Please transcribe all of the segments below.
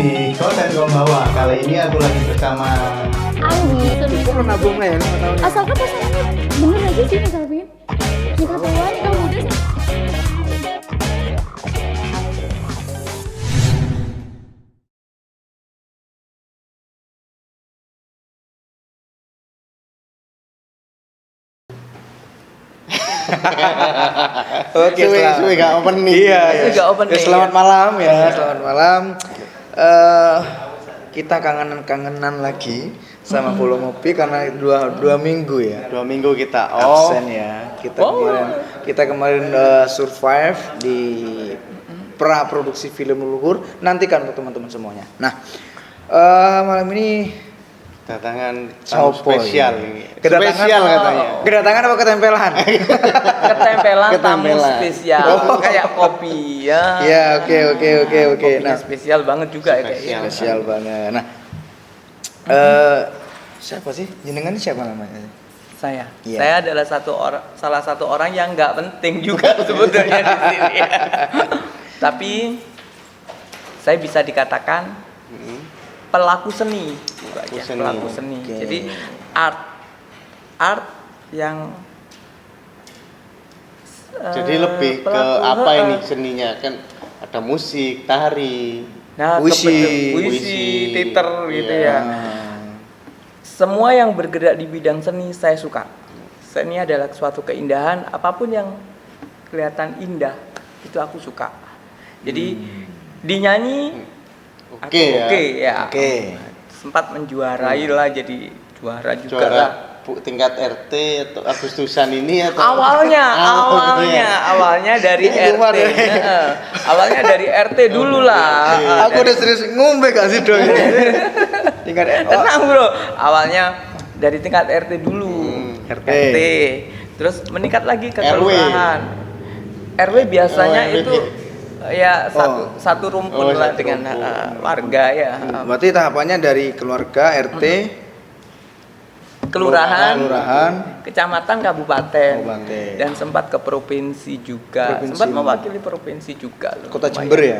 di Konten Kombawa. Kali ini aku lagi bersama Anggi. Kok lo nabungnya ya? Asalkan pasangannya bener aja sih misal pengen nikah tua, nikah muda sih. Oke, suwe gak opening. Iya, Gak opening. Selamat malam ya, selamat malam. Kita kangenan lagi sama Pulau Ngopi karena dua minggu ya. 2 minggu kita Absen ya. Kita kemarin survive di pra produksi film Leluhur. Nantikan untuk teman-teman semuanya. Nah, malam ini Datangan tamu Sopo spesial ini? ini. Kedatangan- Spesial katanya. kedatangan apa ketempelan? Ketempelan tamu Ketempelan. spesial kayak kopi ya. Ya, oke. Kopinya Nah, spesial banget juga ya kayaknya. spesial banget. Nah, siapa sih? Jenengan siapa namanya? Saya. Iya. Saya adalah salah satu orang yang nggak penting juga sebetulnya di sini. Tapi saya bisa dikatakan pelaku seni. Pelaku seni. Oke. Jadi art yang Jadi lebih ke pelaku, apa ini seninya? Kan ada musik, tari. Nah, Puisi. puisi, teater gitu Iya. ya. Semua yang bergerak di bidang seni saya suka. Seni adalah suatu keindahan, apapun yang kelihatan indah itu aku suka. Jadi dinyanyi Oke ya. oke ya. Oke. Sempat menjuarai lah, jadi juara juga Juara lah. tingkat RT atau Agustusan ini atau Awalnya dari Ini RT. luar ya. Awalnya dari RT dulu lah. Aku udah serius ngombe gak sih dong? Tingkat Tenang bro, awalnya dari tingkat RT dulu, RT. terus meningkat lagi ke RW. kelurahan. RW biasanya Oh, RW. itu ya satu rumpun Oh, lah satu dengan rumpun. warga ya. Berarti tahapannya dari keluarga, RT, Kelurahan, kecamatan, kabupaten, dan sempat ke provinsi juga. Provinsi. Sempat mewakili provinsi juga loh. Kota lumayan. Jember ya?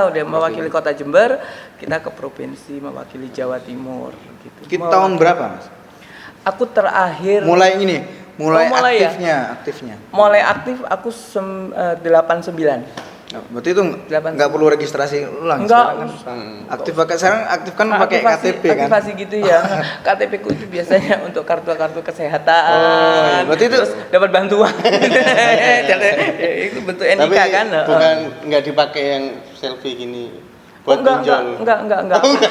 Udah mewakili Kota Jember, kita ke provinsi mewakili Jawa Timur gitu. Kita tahun berapa, Mas? Aku terakhir Mulai ini, mulai mulai ya? aktifnya. mulai aktif aku 89. Nah, berarti itu 89. nggak perlu registrasi ulang Enggak. sekarang kan? Sekarang aktif kan pakai KTP kan? Aktivasi gitu ya. KTP ku itu biasanya untuk kartu-kartu kesehatan. Oh, iya. Berarti itu- terus dapat bantuan. Itu bentuk NIK Tapi kan. bukan nggak dipakai yang selfie gini buat enggak. pinjol. Enggak.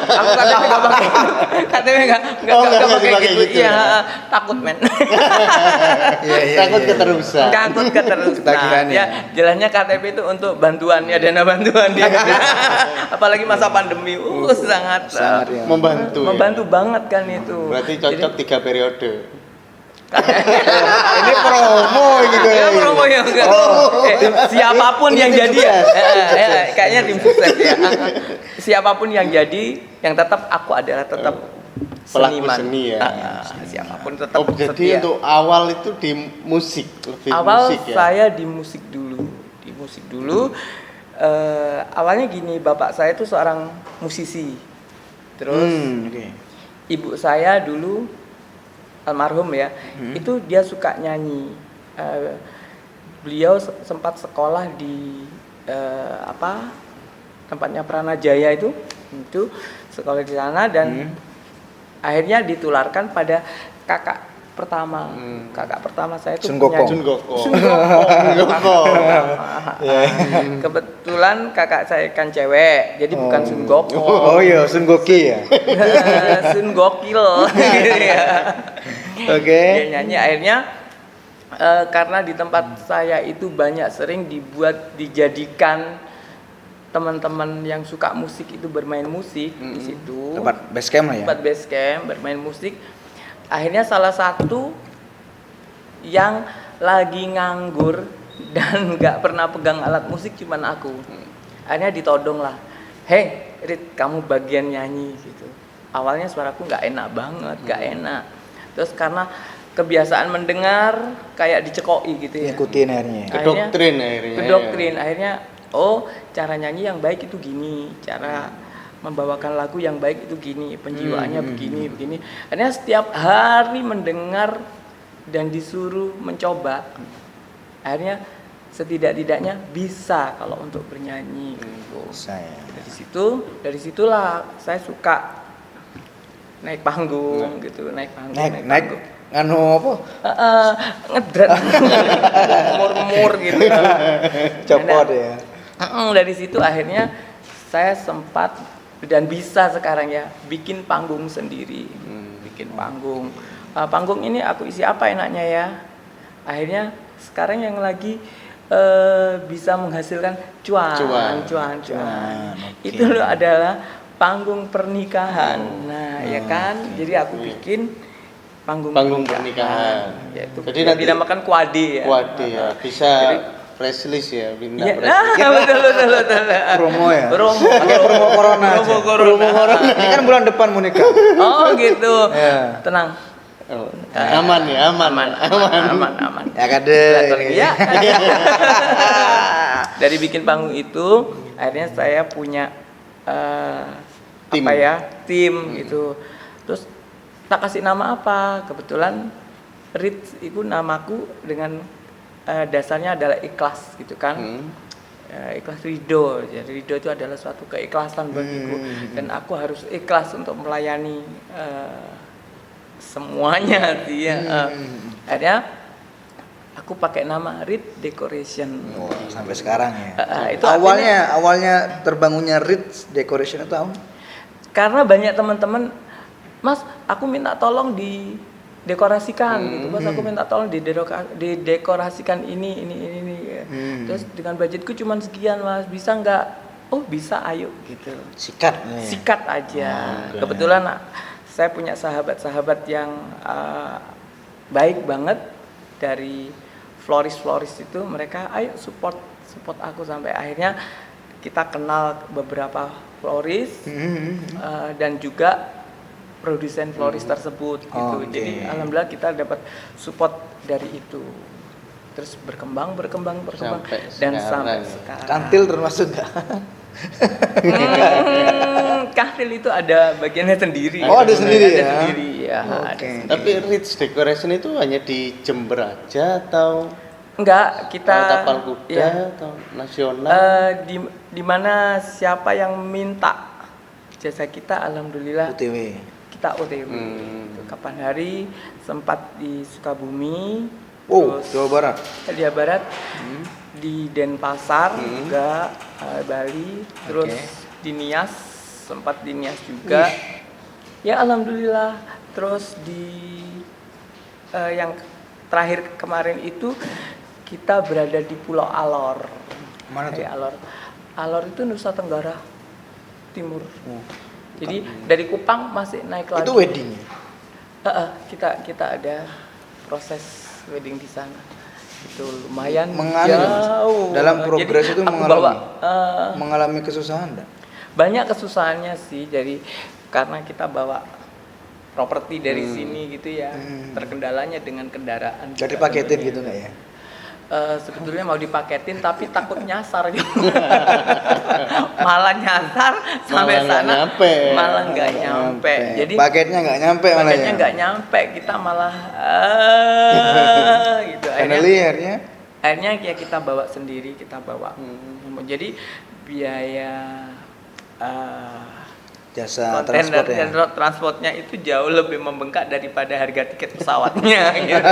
Aku KTP enggak pakai. KTP enggak nggak pakai dipakai gitu. gitu Iya, ya? takut men. Takut keterusan. Takut keterusan. Ketagihan ya. Ya, jelasnya KTP itu untuk bantuan ya, dana bantuan dia. Apalagi masa pandemi, sangat ya. Membantu. ya? membantu banget kan itu. Berarti cocok 3 periode. Ini promo gitu Ya promo ya enggak. Siapapun ini yang tim jadi sukses, kayaknya tim sukses ya. Siapapun yang jadi, yang tetap aku adalah tetap Pelaku seniman. seni ya. Siapapun tetap Oh, jadi setia. untuk awal itu di musik, lebih Awal musik ya. saya di musik dulu. Awalnya gini, bapak saya itu seorang musisi. Terus Oke. ibu saya dulu almarhum ya, itu dia suka nyanyi. Beliau sempat sekolah di tempatnya Pranajaya itu sekolah di sana dan akhirnya ditularkan pada kakak pertama. Kakak pertama saya itu Sun Gokong. Sun Gokong. Kebetulan kakak saya kan cewek, jadi bukan Sun Gokong. Oh iya, Sun Goki ya. Sun Gokil. Oke. Dia nyanyi akhirnya karena di tempat saya itu banyak sering dijadikan teman-teman yang suka musik itu bermain musik di situ. Tempat base camp lah ya. Tempat base camp bermain musik. Akhirnya salah satu yang lagi nganggur dan nggak pernah pegang alat musik cuman aku. Akhirnya ditodong lah. Hei, Rit, kamu bagian nyanyi gitu. Awalnya suaraku nggak enak banget, nggak enak. Terus karena kebiasaan mendengar kayak dicekoi gitu ya. Ngikutin akhirnya. Kedoktrin akhirnya. Kedoktrin akhirnya, oh cara nyanyi yang baik itu gini, cara membawakan lagu yang baik itu gini, penjiwaannya begini. Akhirnya setiap hari mendengar dan disuruh mencoba, akhirnya setidak-tidaknya bisa kalau untuk bernyanyi gitu. Saya. Dari situlah saya suka naik panggung gitu, naik Naik panggung. nganu apa? Ngedrat, mur gitu. Copot ya. Dari situ akhirnya saya sempat dan bisa sekarang ya bikin panggung sendiri, bikin panggung. Panggung ini aku isi apa enaknya ya? Akhirnya sekarang yang lagi bisa menghasilkan cuan. Oke. Itu loh adalah panggung pernikahan. Nah, ya kan? Jadi aku bikin panggung pernikahan. Yaitu Jadi yang nanti dinamakan kuade ya. Kuade ya. Bisa press release ya, minta Iya, press release. betul. Promo ya. Promo. Pakai promo corona. aja. Promo corona. Ini kan bulan depan mau nikah. Oh, gitu. Ya. Tenang. Oh, aman ya, aman. Ya kade. Iya. Dari bikin panggung itu, akhirnya saya punya Tim. tim gitu. Terus tak kasih nama apa? Kebetulan Ritz itu namaku dengan dasarnya adalah ikhlas gitu kan. Ikhlas ridho. Jadi ridho itu adalah suatu keikhlasan bagiku dan aku harus ikhlas untuk melayani semuanya sih ya. Akhirnya aku pakai nama Ritz Decoration. Oh, sampai sekarang ya. Itu awalnya terbangunnya Ritz Decoration itu tahun. karena banyak teman-teman, Mas, aku minta tolong didekorasikan gitu. Mas, aku minta tolong didekorasikan ini. Terus dengan budgetku cuma sekian, Mas. Bisa nggak? Oh, bisa, ayo gitu. Sikat aja. Kebetulan saya punya sahabat-sahabat yang baik banget dari floris itu, mereka ayo support aku sampai akhirnya kita kenal beberapa floris dan juga produsen floris tersebut gitu. Jadi alhamdulillah kita dapat support dari itu. Terus berkembang dan sampai sekarang. Kantil termasuk nggak? Kantil itu ada bagiannya sendiri. Oh, ada sendiri ya? Ada sendiri ya. Oke. Tapi Ritz Decoration itu hanya di Jember aja atau Enggak, kita tapal kuda ya, atau nasional? di mana siapa yang minta jasa kita, alhamdulillah UTW. kita OTW. Kapan hari sempat di Sukabumi, Oh, terus Jawa Barat. Jawa Barat, di Denpasar juga, Bali, terus di Nias, sempat di Nias juga. Ya alhamdulillah. Terus di yang terakhir kemarin itu kita berada di Pulau Alor. Mana tuh? Alor itu Nusa Tenggara Timur. Jadi dari Kupang masih naik lagi. Itu wedding. Kita ada proses wedding di sana. Itu lumayan Mengalami, jauh. dalam progres Jadi itu aku mengalami kesusahan enggak? banyak kesusahannya sih. Jadi karena kita bawa properti dari sini gitu ya, terkendalanya dengan kendaraan. Jadi paketin gitu nggak ya? Sebetulnya mau dipaketin tapi takut nyasar gitu. Malah nyasar sampai Malah nggak sana nyampe. malah nggak nyampe. Jadi paketnya nggak nyampe malah paketnya ya? nggak nyampe, kita malah gitu. Akhirnya ya kita bawa sendiri, kita bawa. Jadi biaya Jasa transport ya? transportnya itu jauh lebih membengkak daripada harga tiket pesawatnya gitu.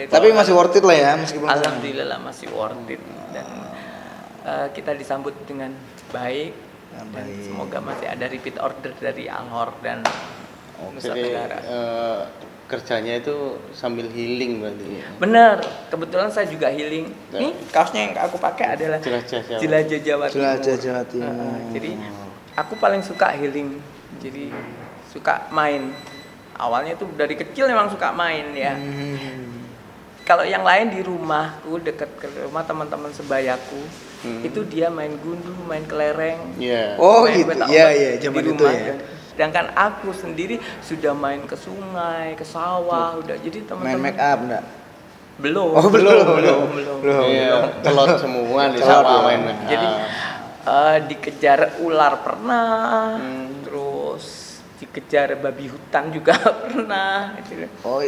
Tapi masih worth it lah ya meskipun. Alhamdulillah masih worth it dan kita disambut dengan baik dan semoga masih ada repeat order dari Alhor dan Nusa Jadi Tenggara. kerjanya itu sambil healing berarti. Benar, kebetulan saya juga healing. Nih kaosnya yang aku pakai adalah Jelajah Jawa Timur. Jelajah Jawa Timur. Jadi aku paling suka healing, jadi suka main. Awalnya tuh dari kecil memang suka main ya. Kalau yang lain di rumahku, dekat ke rumah teman-teman sebayaku, itu dia main gundu, main kelereng. Oh main gitu, petak iya umpet iya di zaman itu rumah. ya. Sedangkan aku sendiri sudah main ke sungai, ke sawah, udah jadi Main teman-teman. make up enggak? Belum. Oh belum. Iya, telur semua di Telur sawah doang. main. Jadi dikejar ular pernah, terus dikejar babi hutan juga pernah. Gitu. Oh,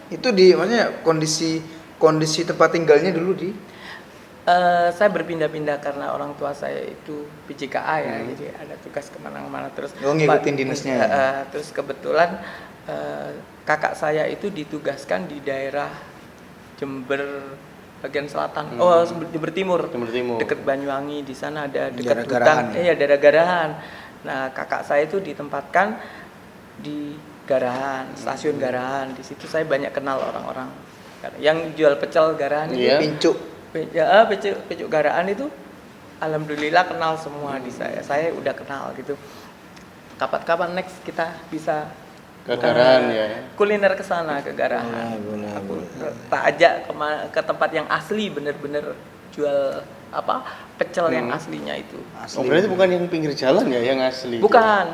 itu di maksudnya kondisi tempat tinggalnya dulu di Saya berpindah-pindah karena orang tua saya itu PJKA ya, jadi ada tugas kemana-mana terus. ngikutin dinasnya. Terus kebetulan kakak saya itu ditugaskan di daerah Jember bagian selatan, Jember Timur, dekat Banyuwangi. Di sana ada dekat hutan, daerah Garahan. Nah kakak saya itu ditempatkan di Garahan, stasiun Garahan. Di situ saya banyak kenal orang-orang yang jual pecel Garahan itu. Pecuk Garahan itu alhamdulillah kenal semua di saya. Saya udah kenal gitu. Kapan-kapan next kita bisa ke Garahan ya. Kuliner ke sana ke Garahan. Aku tak ajak ke tempat yang asli bener-bener jual pecel yang aslinya itu. Oh, berarti bukan yang pinggir jalan ya yang asli. Bukan.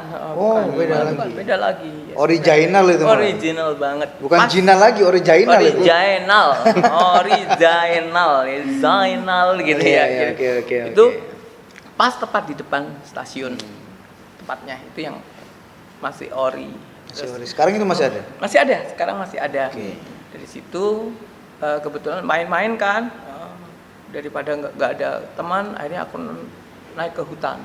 Beda lagi. Original itu. Original banget. Bukan Jinal lagi, original itu. Original gitu ya. Oke. Itu pas tepat di depan stasiun. Tempatnya itu yang masih ori. Sekarang itu masih ada? Masih ada, sekarang masih ada. Okay. Dari situ kebetulan main-main kan, daripada nggak ada teman, akhirnya aku naik ke hutan.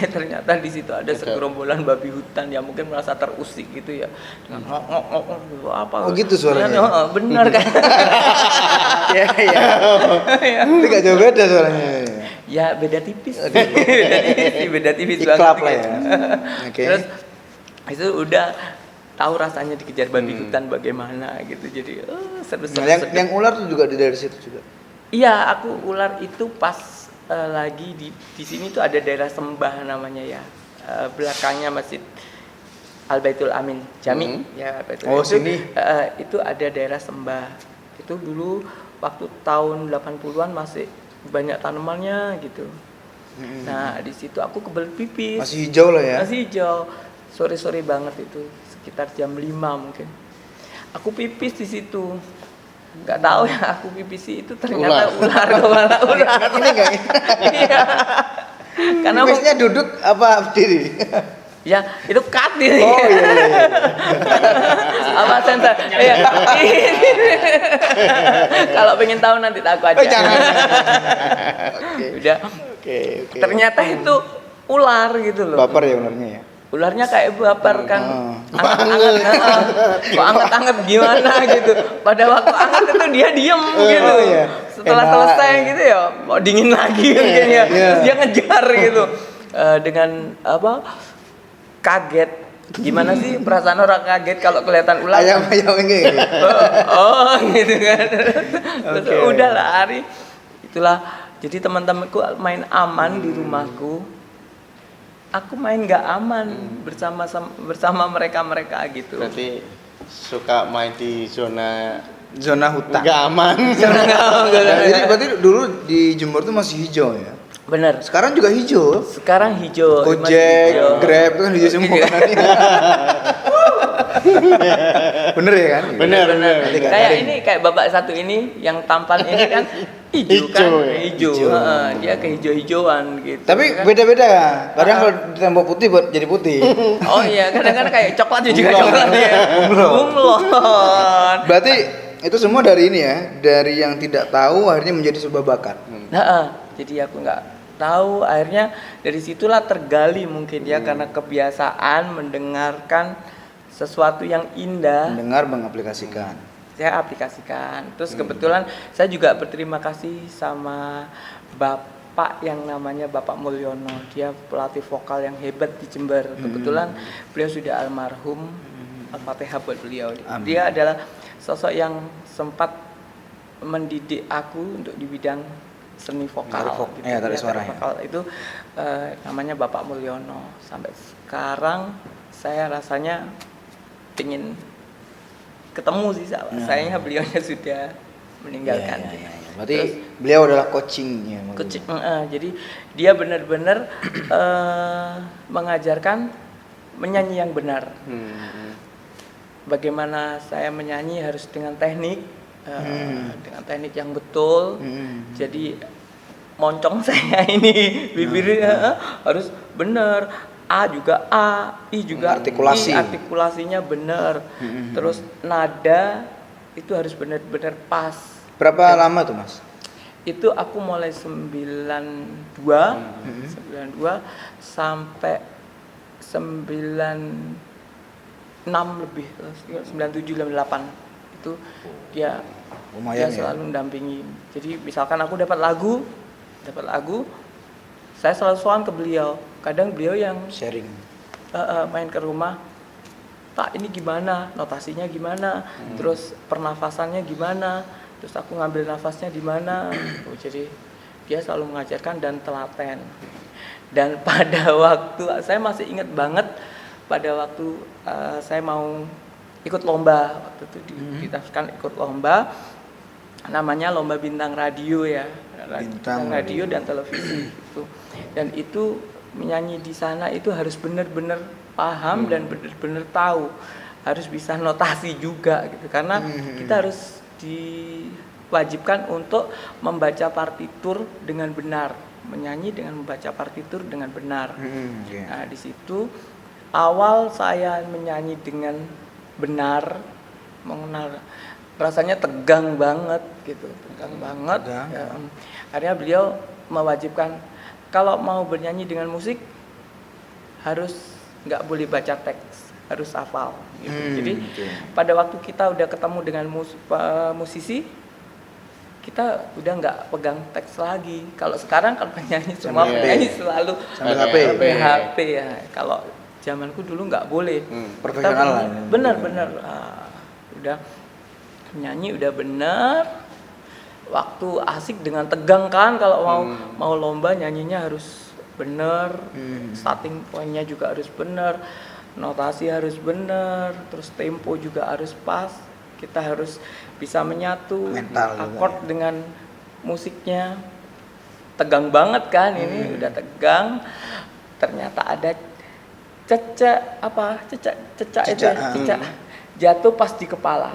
Ternyata di situ ada segerombolan babi hutan yang mungkin merasa terusik gitu ya, dengan ngok apa? Oh gitu suaranya? Benar kan? Iya. Itu nggak jauh beda suaranya. Ya beda tipis. beda tipis Iklap banget. Lah ya. Okay. Terus itu udah tahu rasanya dikejar babi hutan bagaimana gitu. Jadi seru-seru. Yang ular tuh juga dari situ juga. Iya, aku ular itu pas lagi di sini tuh ada daerah Sembah namanya ya. Belakangnya Masjid Al Baitul Amin Jami ya Baitul. Oh, sini. Itu ada daerah Sembah. Itu dulu waktu tahun 80-an masih banyak tanamannya gitu. Nah, di situ aku kebelet pipis. Masih hijau lah ya. Masih hijau. Sore-sore banget itu, sekitar jam 5 mungkin. Aku pipis di situ. Enggak tahu ya aku pipis itu ternyata ular. Ini enggak. Iya. Karena pipisnya duduk apa berdiri? Ya, itu cut ini. Oh iya. Apa sensor? Iya. Kalau pengen tahu nanti aku aja. Jangan. Udah. Oke. Ternyata itu ular gitu loh. Baper ya ularnya ya. Ularnya kayak baper kan. Anget-anget. Kok anget-anget gimana gitu. Pada waktu anget itu dia diem gitu. Iya. Setelah selesai gitu ya, mau dingin lagi mungkin ya. Terus dia ngejar gitu. Dengan kaget. Gimana sih perasaan orang kaget kalau kelihatan ular? Ayam gitu. Gitu kan. Terus udah lari. Itulah. Jadi teman-temanku main aman di rumahku. Aku main nggak aman bersama mereka gitu. Berarti suka main di zona hutan. Nggak aman. Jadi berarti dulu di Jember tuh masih hijau ya. Bener. Sekarang juga hijau. Sekarang hijau. Gojek, Grab itu kan hijau semua kan. Bener ya kan? Bener. Kayak bapak satu ini yang tampan ini kan hijau. Dia kehijau-hijauan gitu. Tapi beda-beda ya. Kadang kalau ditambah putih buat jadi putih. Oh iya, kadang-kadang kayak coklat juga coklat ya. Bunglon. Berarti itu semua dari ini ya, dari yang tidak tahu akhirnya menjadi sebuah bakat. Jadi aku nggak tahu, akhirnya dari situlah tergali mungkin ya karena kebiasaan mendengarkan sesuatu yang indah. Mendengar, mengaplikasikan. Saya aplikasikan. Terus kebetulan saya juga berterima kasih sama bapak yang namanya Bapak Mulyono. Dia pelatih vokal yang hebat di Jember. Kebetulan beliau sudah almarhum. Al-Fatihah buat beliau. Amin. Dia adalah sosok yang sempat mendidik aku untuk di bidang seni vokal. Tari suara ya. Vokal itu namanya Bapak Mulyono. Sampai sekarang saya rasanya ingin ketemu sih, sayangnya beliaunya sudah meninggalkan. Berarti terus, beliau adalah coachingnya. Jadi dia benar-benar mengajarkan menyanyi yang benar. Bagaimana saya menyanyi harus dengan teknik, dengan teknik yang betul. Jadi moncong saya ini bibirnya harus bener, A juga A, I juga Artikulasi. I, artikulasinya bener. Terus nada itu harus bener-bener pas. Berapa lama tuh Mas? Itu aku mulai 92 sampai 96 lebih, 97 98 itu dia Lumayan ya. selalu mendampingi. Jadi misalkan aku dapat lagu, saya selalu soal ke beliau. Kadang beliau yang Sharing. main ke rumah, Pak ini gimana, notasinya gimana, terus pernafasannya gimana, terus aku ngambil nafasnya di mana. Jadi dia selalu mengajarkan dan telaten. Dan pada waktu saya masih ingat banget pada waktu saya mau ikut lomba, waktu itu ditafsirkan ikut lomba, namanya lomba bintang radio ya, Bintang radio dan televisi gitu. Dan itu menyanyi di sana itu harus benar-benar paham dan benar-benar tahu, harus bisa notasi juga gitu, karena kita harus diwajibkan untuk membaca partitur dengan benar, menyanyi dengan membaca partitur dengan benar. Nah, di situ awal saya menyanyi dengan benar, mengenal rasanya tegang banget gitu, tegang banget. Ya, akhirnya beliau mewajibkan kalau mau bernyanyi dengan musik harus nggak boleh baca teks, harus hafal. Gitu. Jadi pada waktu kita udah ketemu dengan musisi, kita udah nggak pegang teks lagi. Kalau sekarang kalau penyanyi semua penyanyi selalu HP ya. Kalau zamanku dulu nggak boleh. Profesional lah. Bener-bener udah nyanyi udah bener. Waktu asik dengan tegang kan, kalau mau lomba nyanyinya harus bener, starting pointnya juga harus bener, notasi harus bener, terus tempo juga harus pas. Kita harus bisa menyatu akord dengan musiknya. Tegang banget kan ini, udah tegang. Ternyata ada cecak jatuh pas di kepala.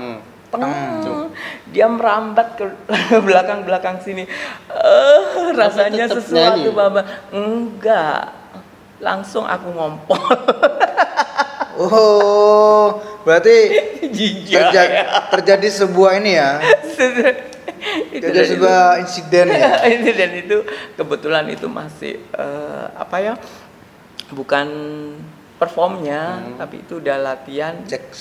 Dia merambat ke belakang sini. Rasanya sesuatu Baba. Enggak. Langsung aku ngompol. Oh, berarti terjadi sebuah ini ya. Terjadi sebuah insiden ya. Insiden itu kebetulan itu masih bukan performnya, tapi itu udah latihan cek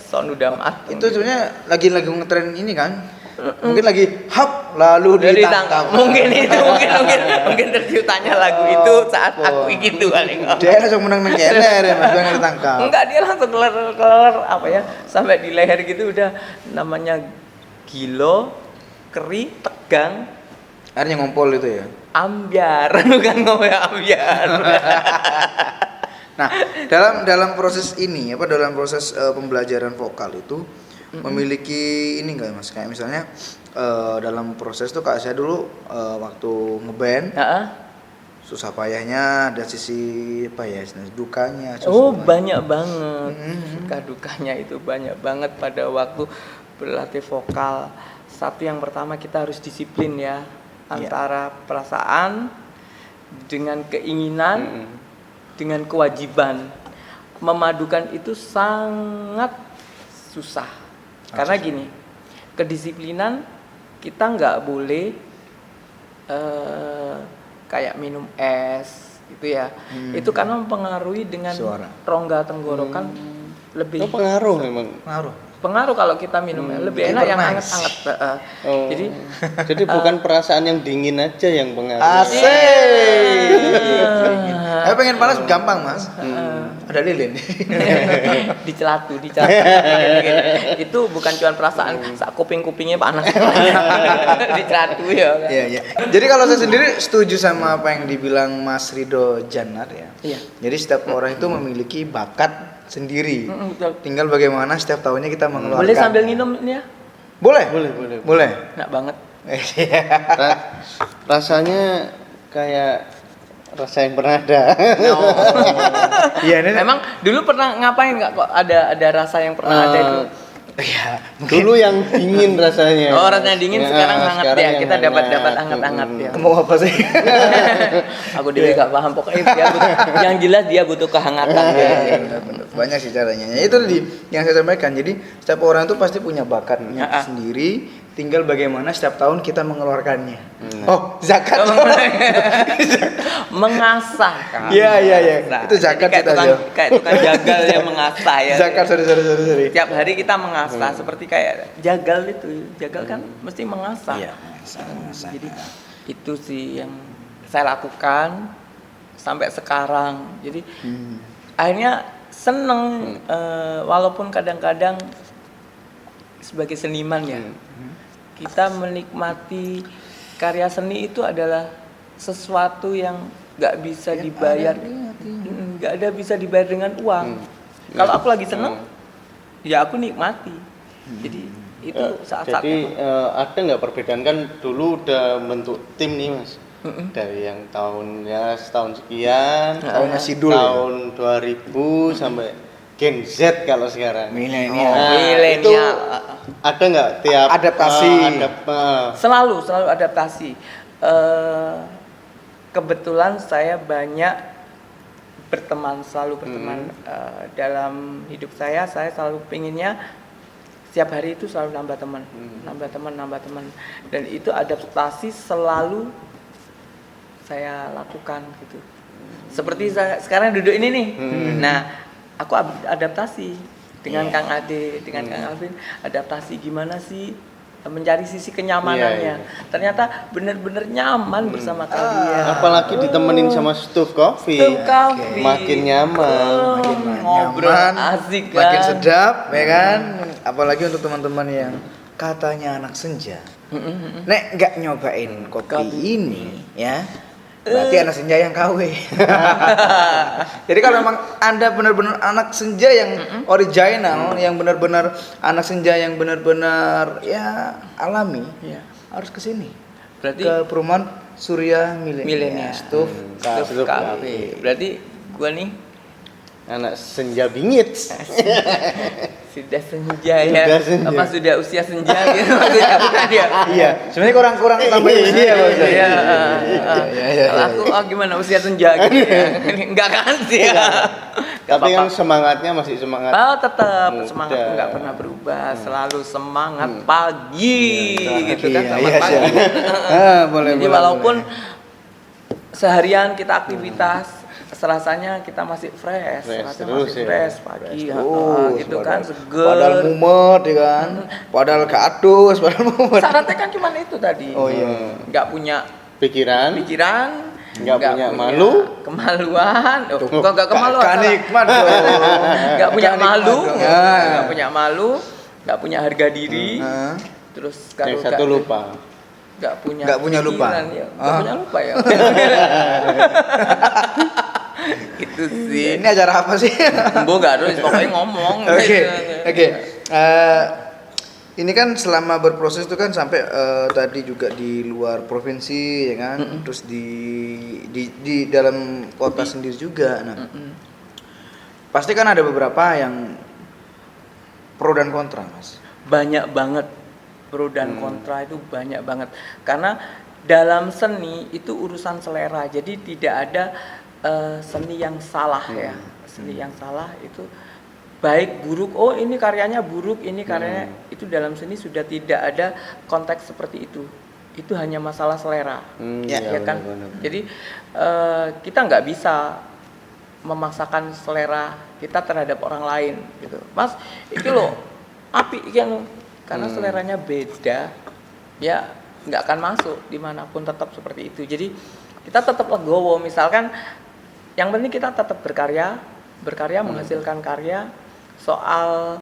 sound udah matang. Itu sebenarnya lagi ngetren ini kan. Mungkin lagi hap lalu ditangkap. Mungkin terciptanya lagu itu saat aku gitu kali. Dia langsung menang keler ya Mas, yang ditangkap. Enggak, dia langsung keler sampai di leher gitu udah namanya gilo, keri, tegang. Akhirnya ngompol itu ya. Ambiar, bukan ngomong ambiar. Nah, dalam proses ini dalam proses pembelajaran vokal itu memiliki ini enggak Mas, kayak misalnya dalam proses tuh kayak saya dulu waktu ngeband susah payahnya, ada sisi dukanya banyak banget. Suka dukanya itu banyak banget pada waktu berlatih vokal. Satu yang pertama kita harus disiplin ya, antara perasaan dengan keinginan dengan kewajiban. Memadukan itu sangat susah. Karena gini, kedisiplinan kita nggak boleh kayak minum es gitu ya. Itu karena mempengaruhi dengan rongga tenggorokan lebih. Pengaruh memang. Pengaruh kalau kita minumnya lebih enak yang hangat-hangat. Jadi bukan perasaan yang dingin aja yang pengaruh. Asik. Pengen panas gampang Mas. Ada lilin. Dicelatu. Itu bukan cuma perasaan, sak kuping-kupingnya panas. Dicelatu ya. Iya. Jadi kalau saya sendiri setuju sama apa yang dibilang Mas Rido Janar ya. Iya. Jadi setiap orang itu memiliki bakat sendiri. Tinggal bagaimana setiap tahunnya kita mengeluarkan. Boleh sambil minum ini ya? Boleh. Enak banget. Rasanya kayak rasa yang pernah ada. Iya, ini memang dulu pernah ngapain nggak kok ada rasa yang pernah ada itu? Iya. Dulu yang dingin rasanya. Oh, rasanya dingin, sekarang hangat ya. yang Kita dapat hangat. hangat-hangat ya. Mau apa sih? Aku dewe gak paham, pokoknya dia butuh, yang jelas dia butuh kehangatan. Benar. Banyak sih caranya. Ya, itu tadi yang saya sampaikan. Jadi setiap orang itu pasti punya bakatnya Ya. sendiri, tinggal bagaimana setiap tahun kita mengeluarkannya. Nah. Oh, zakat. Mengasah kan. Iya. Mengasah. Itu zakat Jadi itu aja. kayak tukang jagal yang mengasah ya. Zakat, sorry. Tiap hari kita mengasah seperti kayak jagal itu. Jagal kan mesti mengasah. Iya, Jadi itu sih yang saya lakukan sampai sekarang. Jadi akhirnya seneng walaupun kadang-kadang sebagai seniman ya kita menikmati karya seni itu adalah sesuatu yang nggak bisa dibayar, nggak ada bisa dibayar dengan uang. Kalau aku lagi seneng, ya aku nikmati. Jadi itu saat-saat Jadi ada nggak perbedaan kan dulu udah bentuk tim nih mas dari yang tahunnya setahun sekian Tahunnya Sidul ya? tahun 2000 sampai Gen Z kalau sekarang Milenial. milenial. itu ada nggak tiap Adaptasi. Selalu adaptasi. Kebetulan saya banyak selalu berteman dalam hidup saya selalu pinginnya setiap hari itu selalu nambah teman, dan itu adaptasi selalu saya lakukan gitu. Seperti saya sekarang duduk ini nih, nah aku adaptasi dengan Kang Ade, dengan Kang Alvin, adaptasi gimana sih mencari sisi kenyamanannya. Ternyata benar-benar nyaman bersama kalian. apalagi ditemenin sama Stuf Coffee Stuf Coffee. makin nyaman Ngobrol Nyaman, asik kan. makin sedap, ya kan? Apalagi untuk teman-teman yang katanya anak senja. Nek nggak nyobain kopi ini, ya berarti anak senja yang KW. Jadi kalau memang Anda benar-benar anak senja yang original, yang benar-benar anak senja yang benar-benar ya alami, Iya. harus ke sini. Berarti Ke perumahan Surya Milenial. milenial. Stuf Stuf Cafe. Berarti gua nih anak senja bingit sudah senja ya. Sudah senja. Apa sudah usia senja gitu maksudnya bukan ya? Iya, sebenarnya kurang tambahin usia Pak Ustaz. Iya. Iya. Kalau aku gimana usia senja gitu ya. Enggak kan sih ya. tapi kan semangatnya masih semangat Oh tetap muda. semangatku nggak pernah berubah, selalu semangat pagi gitu kan Iya, sama iya, pagi. boleh. Jadi walaupun seharian kita aktivitas, serasanya kita masih fresh, serasanya terus masih ya. fresh pagi, gitu kan seger. Padahal mumet ya kan. Padahal gak adus, padahal mumet. Syaratnya kan cuma itu tadi. Oh iya. Nggak punya pikiran pikiran, Nggak punya malu. kemaluan. Nggak kemaluan. Gak salah. nikmat dong. Nggak punya Gak nikmat malu, dong. nggak punya malu, nggak punya harga diri. Heeh. Terus yang satu lupa nggak punya lupa. pikiran, ya. Nggak punya lupa ya. Itu sih. Ini acara apa sih? Mbok nggak terus pokoknya ngomong. Oke. Ini kan selama berproses itu kan sampai tadi juga di luar provinsi ya kan, terus di dalam kota sendiri juga. Nah, pasti kan ada beberapa yang pro dan kontra, Mas. Banyak banget pro dan kontra itu banyak banget. Karena dalam seni itu urusan selera. Jadi tidak ada seni yang salah ya. Seni yang salah itu baik buruk, oh ini karyanya buruk, ini karyanya itu dalam seni sudah tidak ada konteks seperti itu hanya masalah selera. Ya kan, benar. jadi kita nggak bisa memaksakan selera kita terhadap orang lain gitu, Mas itu loh api kan, karena seleranya beda ya nggak akan masuk dimanapun, tetap seperti itu. Jadi kita tetap legowo, misalkan yang penting kita tetap berkarya menghasilkan karya. Soal